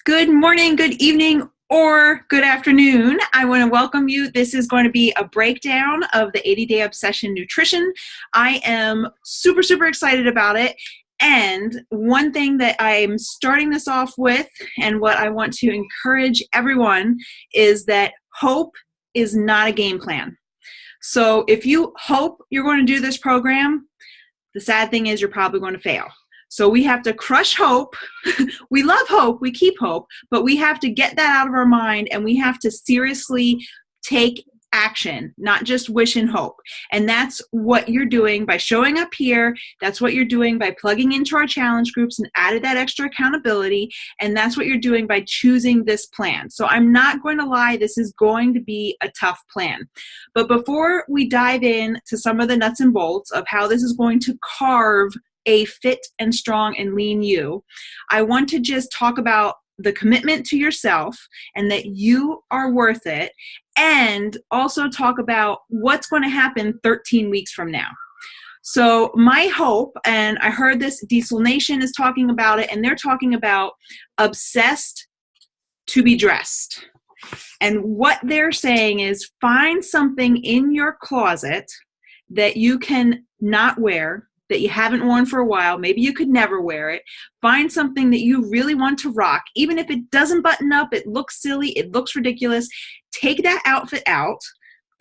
Good morning, good evening, or good afternoon. I want to welcome you. This is going to be a breakdown of the 80-Day Obsession Nutrition. I am super, super excited about it. And one thing that I'm starting this off with, and what I want to encourage everyone, is that hope is not a game plan. So if you hope you're going to do this program, the sad thing is you're probably going to fail. So we have to crush hope. We love hope, we keep hope, but we have to get that out of our mind, and we have to seriously take action, not just wish and hope. And that's what you're doing by showing up here. That's what you're doing by plugging into our challenge groups and added that extra accountability. And that's what you're doing by choosing this plan. So I'm not going to lie, this is going to be a tough plan. But before we dive in to some of the nuts and bolts of how this is going to carve a fit and strong and lean you, I want to just talk about the commitment to yourself and that you are worth it, and also talk about what's going to happen 13 weeks from now. So my hope, and I heard this, Diesel Nation is talking about it, and they're talking about obsessed to be dressed. And what they're saying is find something in your closet that you can not wear, that you haven't worn for a while. Maybe you could never wear it. Find something that you really want to rock. Even if it doesn't button up, it looks silly, it looks ridiculous. Take that outfit out,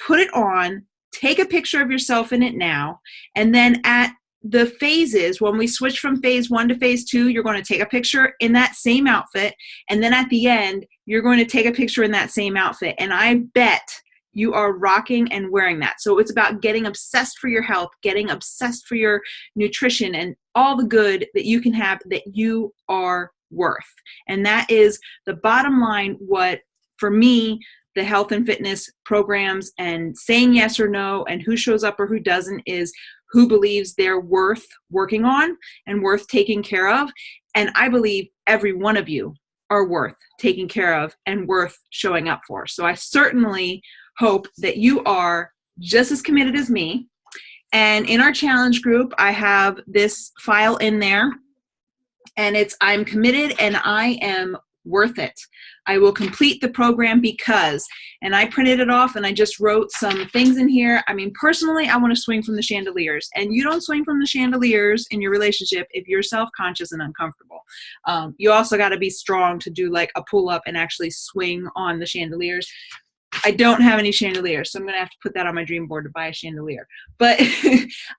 put it on, take a picture of yourself in it now, and then at the phases, when we switch from phase 1 to phase 2, you're going to take a picture in that same outfit, and then at the end, you're going to take a picture in that same outfit. And I bet you are rocking and wearing that. So it's about getting obsessed for your health, getting obsessed for your nutrition, and all the good that you can have that you are worth. And that is the bottom line. What, for me, the health and fitness programs and saying yes or no and who shows up or who doesn't is who believes they're worth working on and worth taking care of. And I believe every one of you are worth taking care of and worth showing up for. So I certainly hope that you are just as committed as me. And in our challenge group, I have this file in there, and it's I'm committed and I am worth it. I will complete the program because, and I printed it off and I just wrote some things in here. I mean, personally, I want to swing from the chandeliers, and you don't swing from the chandeliers in your relationship if you're self-conscious and uncomfortable. You also got to be strong to do like a pull-up and actually swing on the chandeliers. I don't have any chandeliers, so I'm going to have to put that on my dream board to buy a chandelier. But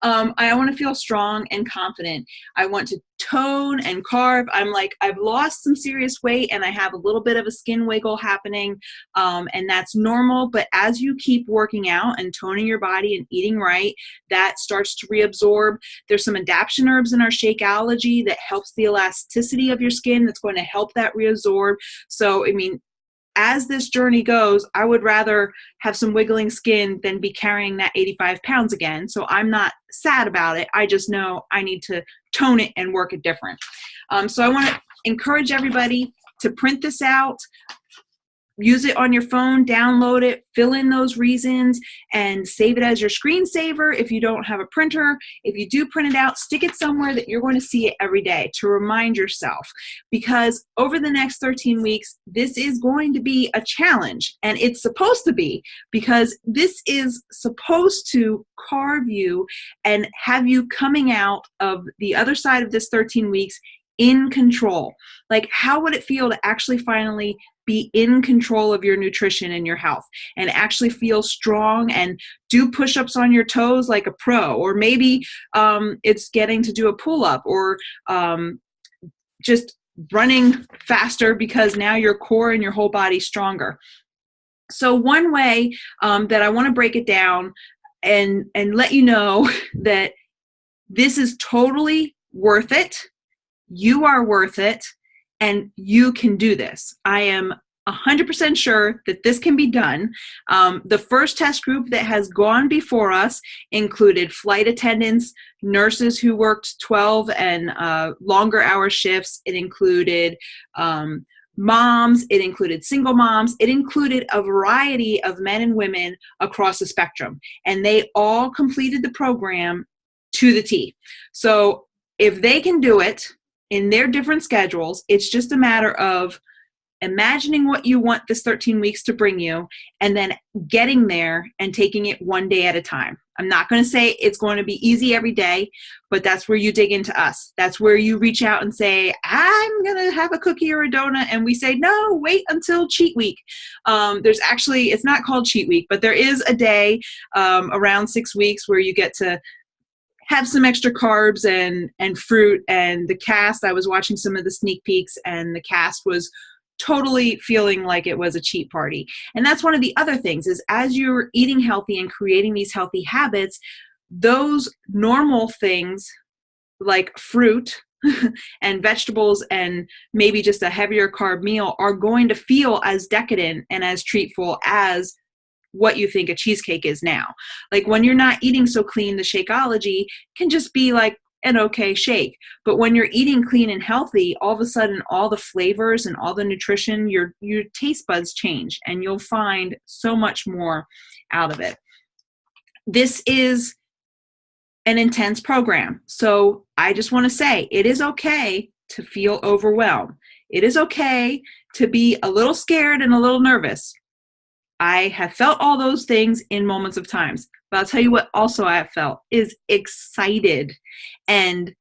I want to feel strong and confident. I want to tone and carve. I'm like, I've lost some serious weight and I have a little bit of a skin wiggle happening, and that's normal. But as you keep working out and toning your body and eating right, that starts to reabsorb. There's some adaption herbs in our Shakeology that helps the elasticity of your skin. That's going to help that reabsorb. So, I mean, as this journey goes, I would rather have some wiggling skin than be carrying that 85 pounds again. So I'm not sad about it. I just know I need to tone it and work it different. So I want to encourage everybody to print this out, use it on your phone, download it, fill in those reasons, and save it as your screensaver if you don't have a printer. If you do print it out, stick it somewhere that you're going to see it every day to remind yourself. Because over the next 13 weeks, this is going to be a challenge, and it's supposed to be, because this is supposed to carve you and have you coming out of the other side of this 13 weeks in control. Like, how would it feel to actually finally be in control of your nutrition and your health and actually feel strong and do push-ups on your toes like a pro? Or maybe it's getting to do a pull-up, or just running faster because now your core and your whole body's stronger. So one way that I want to break it down and let you know that this is totally worth it. You are worth it, and you can do this. I am 100% sure that this can be done. The first test group that has gone before us included flight attendants, nurses who worked 12 and longer hour shifts. It included moms, it included single moms, it included a variety of men and women across the spectrum. And they all completed the program to the T. So if they can do it in their different schedules, it's just a matter of imagining what you want this 13 weeks to bring you, and then getting there and taking it one day at a time. I'm not going to say it's going to be easy every day, but that's where you dig into us. That's where you reach out and say, I'm going to have a cookie or a donut. And we say, no, wait until cheat week. There's actually, it's not called cheat week, but there is a day around 6 weeks where you get to have some extra carbs and fruit. And the cast, I was watching some of the sneak peeks, and the cast was totally feeling like it was a cheat party. And that's one of the other things, is as you're eating healthy and creating these healthy habits, those normal things like fruit and vegetables and maybe just a heavier carb meal are going to feel as decadent and as treatful as what you think a cheesecake is now. Like when you're not eating so clean, the Shakeology can just be like an okay shake. But when you're eating clean and healthy, all of a sudden all the flavors and all the nutrition, your taste buds change, and you'll find so much more out of it. This is an intense program. So I just want to say it is okay to feel overwhelmed. It is okay to be a little scared and a little nervous. I have felt all those things in moments of times. But I'll tell you what also I have felt is excited and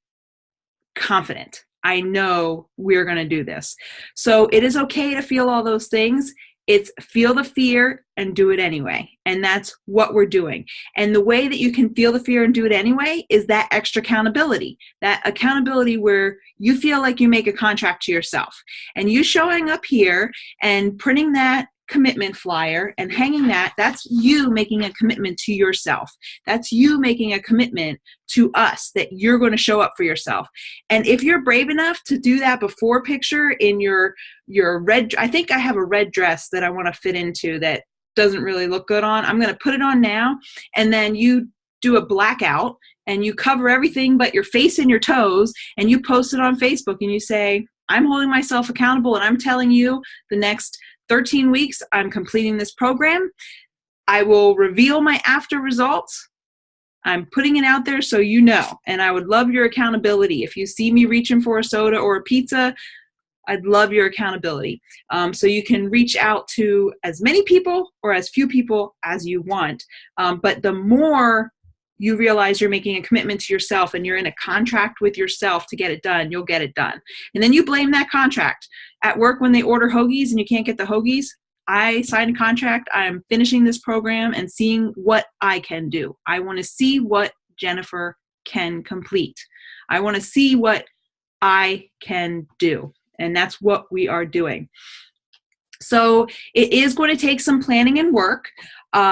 confident. I know we're going to do this. So it is okay to feel all those things. It's feel the fear and do it anyway. And that's what we're doing. And the way that you can feel the fear and do it anyway is that extra accountability. That accountability where you feel like you make a contract to yourself. And you showing up here and printing that commitment flyer and hanging that's you making a commitment to yourself. That's you making a commitment to us that you're going to show up for yourself. And if you're brave enough to do that before picture in your red, I think I have a red dress that I want to fit into that doesn't really look good on. I'm going to put it on now, and then you do a blackout and you cover everything but your face and your toes, and you post it on Facebook and you say, I'm holding myself accountable, and I'm telling you the next 13 weeks, I'm completing this program. I will reveal my after results. I'm putting it out there so you know. And I would love your accountability. If you see me reaching for a soda or a pizza, I'd love your accountability. So you can reach out to as many people or as few people as you want. But the more you realize you're making a commitment to yourself and you're in a contract with yourself to get it done, you'll get it done. And then you blame that contract. At work when they order hoagies and you can't get the hoagies, I signed a contract. I'm finishing this program and seeing what I can do. I want to see what Jennifer can complete. I want to see what I can do. And that's what we are doing. So it is going to take some planning and work.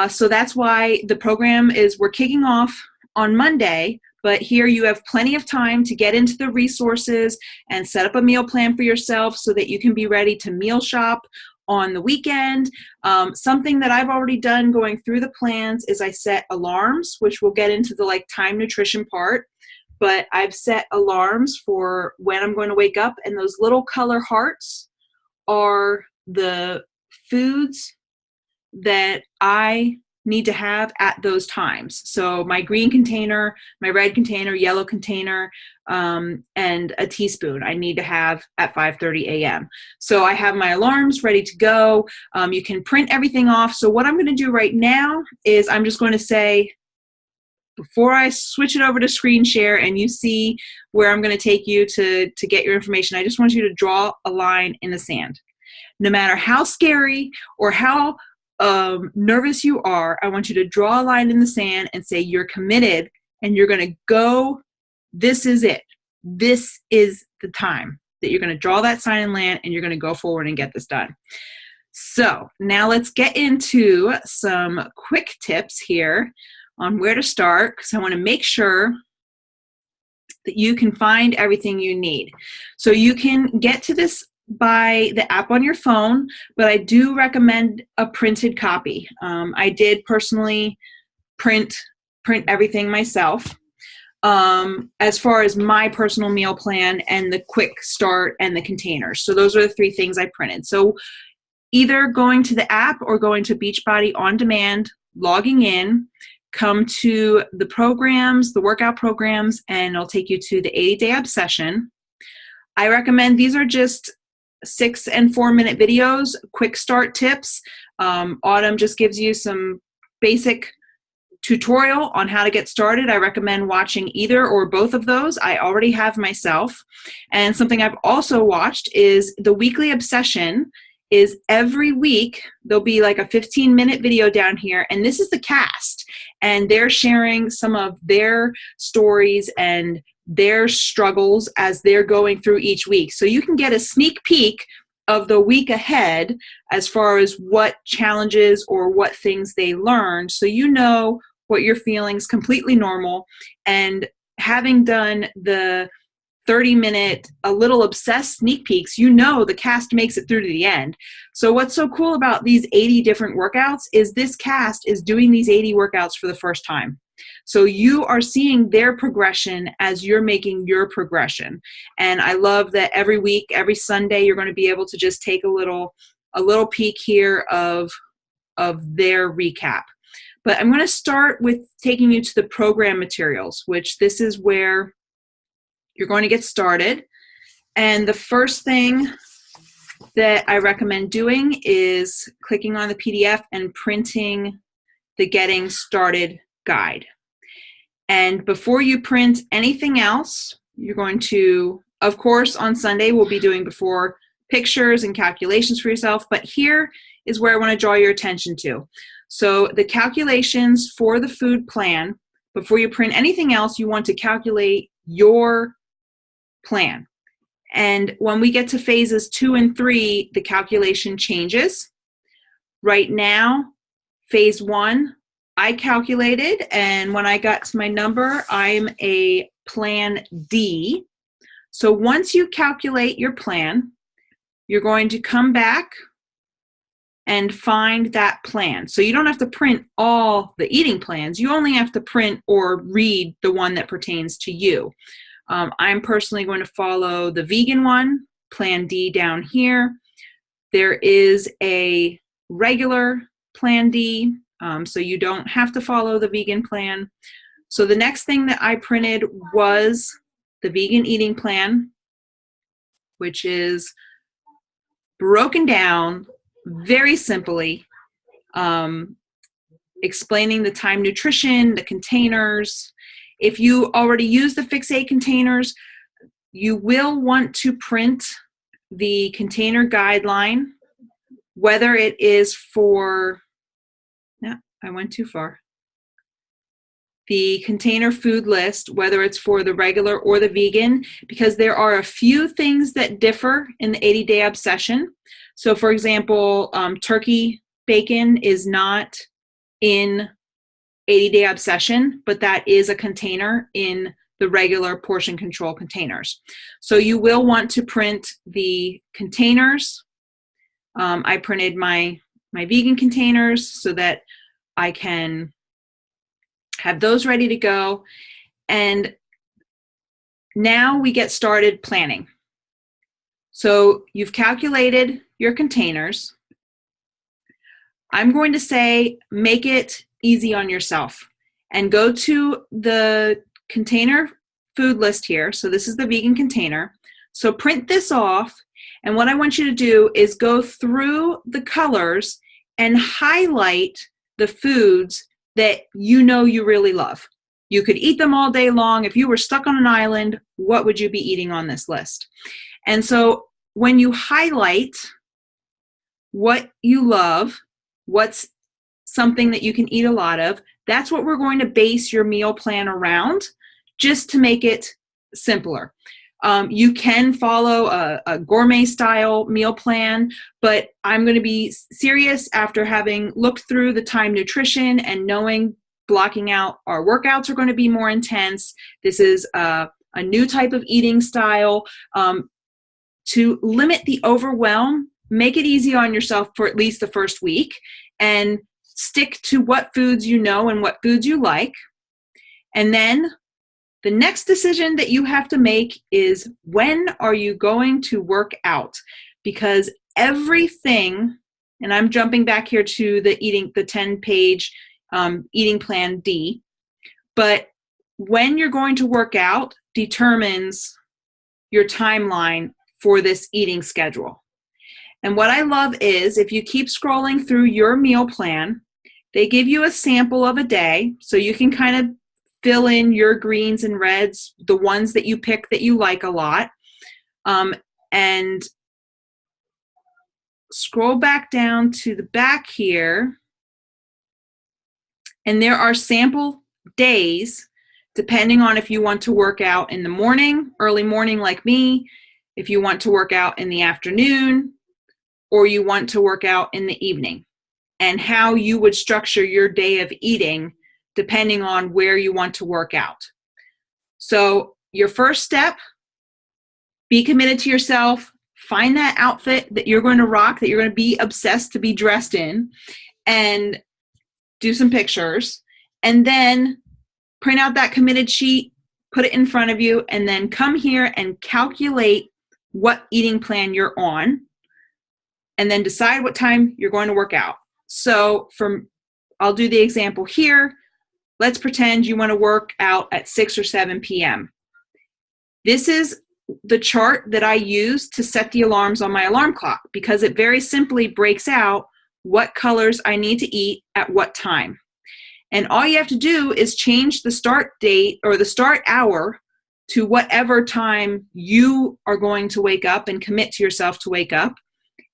So that's why the program we're kicking off on Monday, but here you have plenty of time to get into the resources and set up a meal plan for yourself so that you can be ready to meal shop on the weekend. Something that I've already done going through the plans is I set alarms, which we'll get into the time nutrition part. But I've set alarms for when I'm going to wake up, and those little color hearts are the foods that I need to have at those times. So my green container, my red container, yellow container, and a teaspoon I need to have at 5:30 a.m. So I have my alarms ready to go. You can print everything off. So what I'm going to do right now is I'm just going to say, before I switch it over to screen share and you see where I'm going to take you to get your information, I just want you to draw a line in the sand. No matter how scary or how nervous you are, I want you to draw a line in the sand and say you're committed and you're going to go. This is it. This is the time that you're going to draw that sign and land, and you're going to go forward and get this done. So now let's get into some quick tips here on where to start, because I want to make sure that you can find everything you need. So you can get to this by the app on your phone, but I do recommend a printed copy. I did personally print everything myself. As far as my personal meal plan and the quick start and the containers. So those are the three things I printed. So either going to the app or going to Beachbody on demand, logging in, come to the programs, the workout programs, and it'll take you to the 80-day obsession. I recommend these are just 6 and 4 minute videos, quick start tips. Autumn just gives you some basic tutorial on how to get started. I recommend watching either or both of those. I already have myself. And something I've also watched is the weekly obsession is every week there'll be like a 15-minute video down here, and this is the cast, and they're sharing some of their stories and their struggles as they're going through each week. So you can get a sneak peek of the week ahead as far as what challenges or what things they learned, so you know what you're feeling is completely normal. And having done the 30-minute a little obsessed sneak peeks, you know the cast makes it through to the end. So what's so cool about these 80 different workouts is this cast is doing these 80 workouts for the first time. So you are seeing their progression as you're making your progression. And I love that every week, every Sunday, you're going to be able to just take a little peek here of their recap. But I'm going to start with taking you to the program materials, which this is where you're going to get started. And the first thing that I recommend doing is clicking on the PDF and printing the Getting Started guide. And before you print anything else, you're going to, of course, on Sunday, we'll be doing before pictures and calculations for yourself, but here is where I want to draw your attention to. So the calculations for the food plan, before you print anything else, you want to calculate your plan. And when we get to phases 2 and 3, the calculation changes. Right now, phase 1, I calculated, and when I got to my number, I'm a plan D. So once you calculate your plan, you're going to come back and find that plan. So you don't have to print all the eating plans. You only have to print or read the one that pertains to you. I'm personally going to follow the vegan one, Plan D down here. There is a regular Plan D, so you don't have to follow the vegan plan. So the next thing that I printed was the vegan eating plan, which is broken down very simply, explaining the time nutrition, the containers. If you already use the Fix8 containers, you will want to print the container guideline, whether it is for, I went too far. The container food list, whether it's for the regular or the vegan, because there are a few things that differ in the 80-day obsession. So for example, turkey bacon is not in 80-day obsession, but that is a container in the regular portion control containers. So you will want to print the containers. I printed my vegan containers so that I can have those ready to go. And now we get started planning. So you've calculated your containers. I'm going to say make it easy on yourself and go to the container food list here. So this is the vegan container. So print this off, and what I want you to do is go through the colors and highlight the foods that you know you really love. You could eat them all day long. If you were stuck on an island, what would you be eating on this list? And so when you highlight what you love, what's something that you can eat a lot of, that's what we're going to base your meal plan around, just to make it simpler. You can follow a gourmet style meal plan, but I'm going to be serious after having looked through the time nutrition and knowing blocking out our workouts are going to be more intense. This is a new type of eating style. To limit the overwhelm, make it easy on yourself for at least the first week and stick to what foods you know and what foods you like. And then the next decision that you have to make is, when are you going to work out? Because everything, and I'm jumping back here to the 10-page eating plan D, but when you're going to work out determines your timeline for this eating schedule. And what I love is if you keep scrolling through your meal plan, they give you a sample of a day, so you can kind of fill in your greens and reds, the ones that you pick that you like a lot, and scroll back down to the back here, and there are sample days depending on if you want to work out in the morning, early morning like me, if you want to work out in the afternoon, or you want to work out in the evening, and how you would structure your day of eating depending on where you want to work out. So your first step, be committed to yourself, find that outfit that you're going to rock, that you're going to be obsessed to be dressed in, and do some pictures, and then print out that committed sheet, put it in front of you, and then come here and calculate what eating plan you're on, and then decide what time you're going to work out. So I'll do the example here. Let's pretend you want to work out at 6 or 7 p.m. This is the chart that I use to set the alarms on my alarm clock, because it very simply breaks out what colors I need to eat at what time. And all you have to do is change the start date or the start hour to whatever time you are going to wake up and commit to yourself to wake up,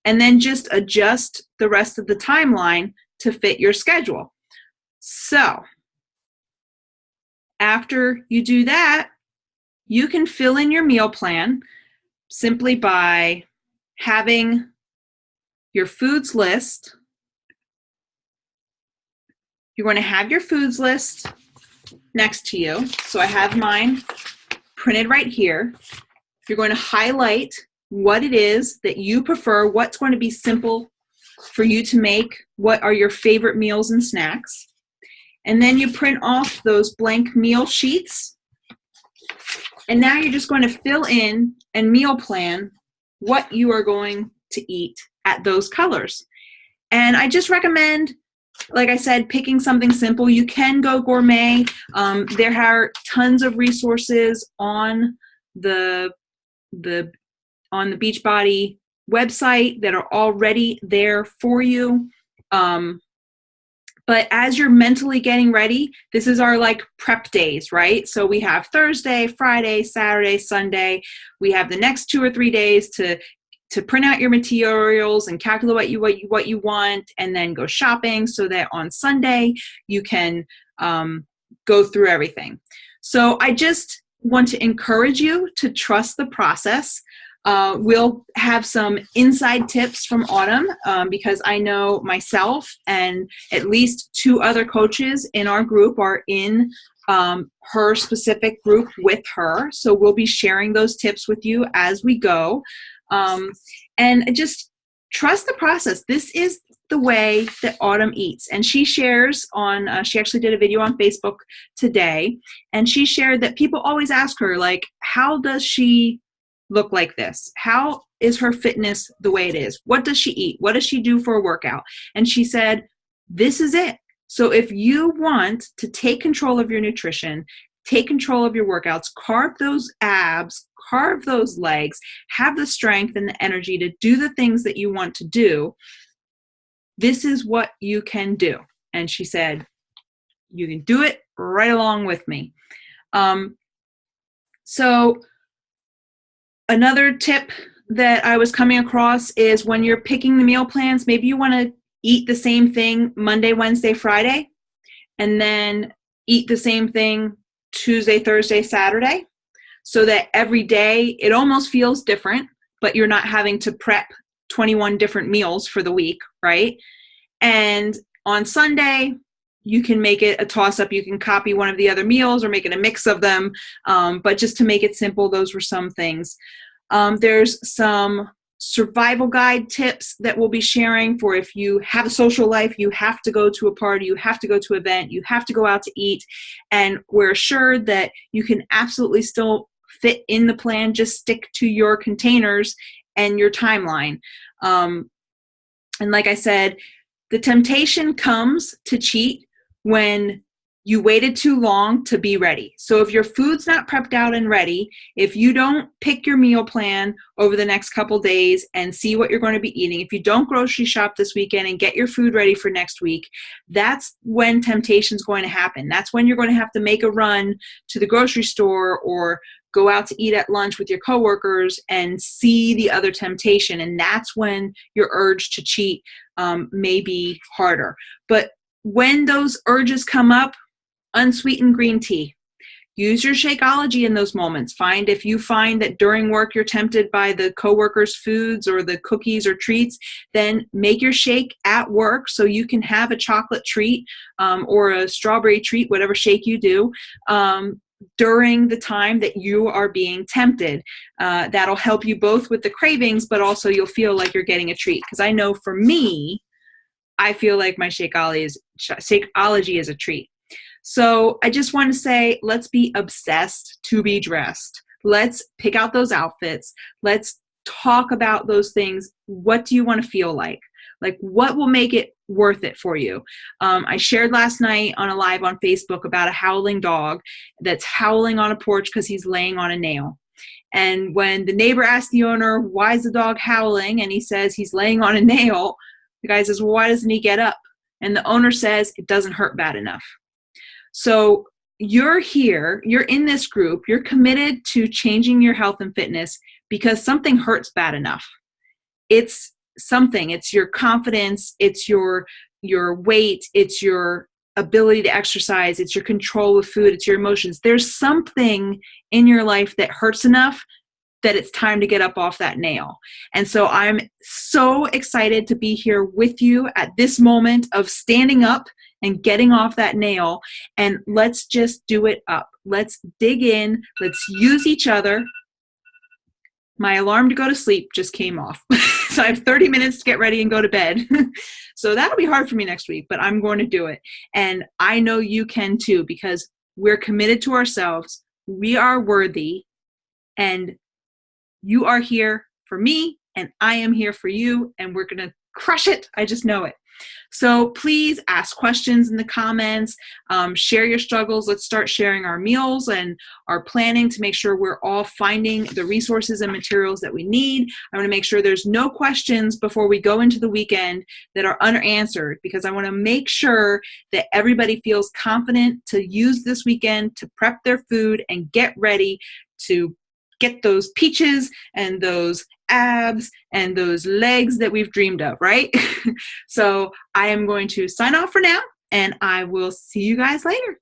and then just adjust the rest of the timeline to fit your schedule. So after you do that, you can fill in your meal plan simply by having your foods list. You're going to have your foods list next to you. So I have mine printed right here. You're going to highlight what it is that you prefer, what's going to be simple for you to make, what are your favorite meals and snacks. And then you print off those blank meal sheets. And now you're just going to fill in and meal plan what you are going to eat at those colors. And I just recommend, like I said, picking something simple. You can go gourmet. There are tons of resources on the Beachbody website that are already there for you. But as you're mentally getting ready, this is our like prep days, right? So we have Thursday, Friday, Saturday, Sunday. We have the next 2 or 3 days to print out your materials and calculate what you want, and then go shopping so that on Sunday you can go through everything. So I just want to encourage you to trust the process. We'll have some inside tips from Autumn because I know myself and at least 2 other coaches in our group are in her specific group with her. So we'll be sharing those tips with you as we go. And just trust the process. This is the way that Autumn eats. And she shares on, she actually did a video on Facebook today, and she shared that people always ask her, like, how does she look like this? How is her fitness the way it is? What does she eat? What does she do for a workout? And she said, this is it. So if you want to take control of your nutrition, take control of your workouts, carve those abs, carve those legs, have the strength and the energy to do the things that you want to do, this is what you can do. And she said, you can do it right along with me. So another tip that I was coming across is when you're picking the meal plans, maybe you want to eat the same thing Monday, Wednesday, Friday, and then eat the same thing Tuesday, Thursday, Saturday, so that every day it almost feels different, but you're not having to prep 21 different meals for the week, right? And on Sunday, you can make it a toss-up. You can copy one of the other meals or make it a mix of them. But just to make it simple, those were some things. There's some survival guide tips that we'll be sharing for if you have a social life, you have to go to a party, you have to go to an event, you have to go out to eat. And we're assured that you can absolutely still fit in the plan. Just stick to your containers and your timeline. And like I said, the temptation comes to cheat when you waited too long to be ready. So if your food's not prepped out and ready, if you don't pick your meal plan over the next couple days and see what you're going to be eating, if you don't grocery shop this weekend and get your food ready for next week, that's when temptation's going to happen. That's when you're going to have to make a run to the grocery store or go out to eat at lunch with your coworkers and see the other temptation. And that's when your urge to cheat may be harder. But when those urges come up, unsweetened green tea. Use your Shakeology in those moments. If you find that during work you're tempted by the coworkers' foods or the cookies or treats, then make your shake at work so you can have a chocolate treat or a strawberry treat, whatever shake you do, during the time that you are being tempted. That'll help you both with the cravings, but also you'll feel like you're getting a treat. Because I know for me, I feel like my Shakeology is a treat. So I just want to say, let's be obsessed to be dressed. Let's pick out those outfits. Let's talk about those things. What do you want to feel like? Like, what will make it worth it for you? I shared last night on a live on Facebook about a howling dog that's howling on a porch because he's laying on a nail. And when the neighbor asked the owner, why is the dog howling? And he says he's laying on a nail. The guy says, well, why doesn't he get up? And the owner says, it doesn't hurt bad enough. So you're here, you're in this group, you're committed to changing your health and fitness because something hurts bad enough. It's something, it's your confidence, it's your weight, it's your ability to exercise, it's your control with food, it's your emotions. There's something in your life that hurts enough that it's time to get up off that nail. And so I'm so excited to be here with you at this moment of standing up and getting off that nail, and let's just do it up. Let's dig in. Let's use each other. My alarm to go to sleep just came off. So I have 30 minutes to get ready and go to bed. So that'll be hard for me next week, but I'm going to do it. And I know you can too, because we're committed to ourselves. We are worthy, and you are here for me, and I am here for you, and we're going to crush it. I just know it. So please ask questions in the comments, share your struggles. Let's start sharing our meals and our planning to make sure we're all finding the resources and materials that we need. I want to make sure there's no questions before we go into the weekend that are unanswered, because I want to make sure that everybody feels confident to use this weekend to prep their food and get ready to get those peaches and those abs and those legs that we've dreamed of, right? So I am going to sign off for now, and I will see you guys later.